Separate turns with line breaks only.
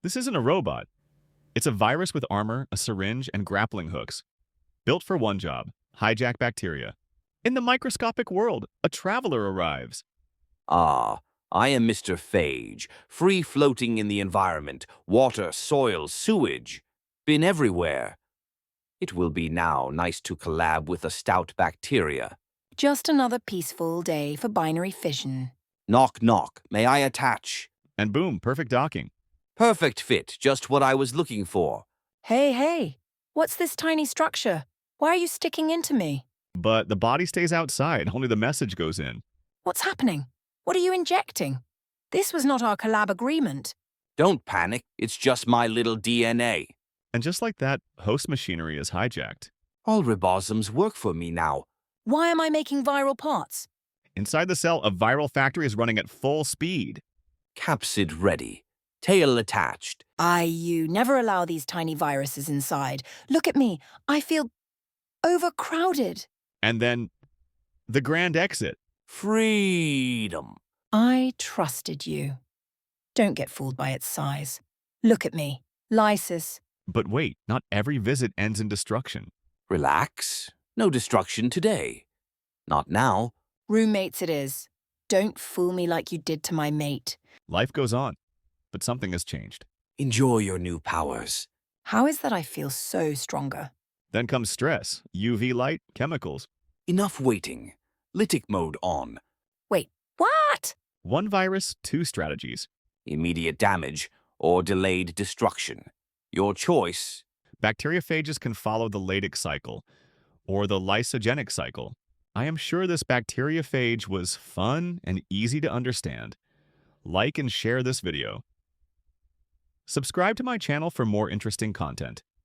This isn't a robot. It's a virus with armor, a syringe, and grappling hooks. Built for one job, hijack bacteria. In the microscopic world, a traveler arrives.
Ah, I am Mr. Phage, free-floating in the environment, water, soil, sewage. Been everywhere. It will be now nice to collab with a stout bacteria.
Just another peaceful day for binary fission.
Knock, knock. May I attach?
And boom, perfect docking.
Perfect fit, just what I was looking for.
Hey, what's this tiny structure? Why are you sticking into me?
But the body stays outside, only the message goes in.
What's happening? What are you injecting? This was not our collab agreement.
Don't panic, it's just my little DNA.
And just like that, host machinery is hijacked.
All ribosomes work for me now.
Why am I making viral parts?
Inside the cell, a viral factory is running at full speed.
Capsid ready. Tail attached.
You never allow these tiny viruses inside. Look at me. I feel overcrowded.
And then, the grand exit.
Freedom.
I trusted you. Don't get fooled by its size. Look at me. Lysis.
But wait, not every visit ends in destruction.
Relax. No destruction today. Not now.
Roommates it is. Don't fool me like you did to my mate.
Life goes on, but something has changed.
Enjoy your new powers.
How is that I feel so stronger?
Then comes stress, UV light, chemicals.
Enough waiting. Lytic mode on.
Wait, what?
One virus, two strategies.
Immediate damage or delayed destruction. Your choice.
Bacteriophages can follow the Lytic cycle, or the Lysogenic cycle. I am sure this bacteriophage was fun and easy to understand. Like and share this video. Subscribe to my channel for more interesting content.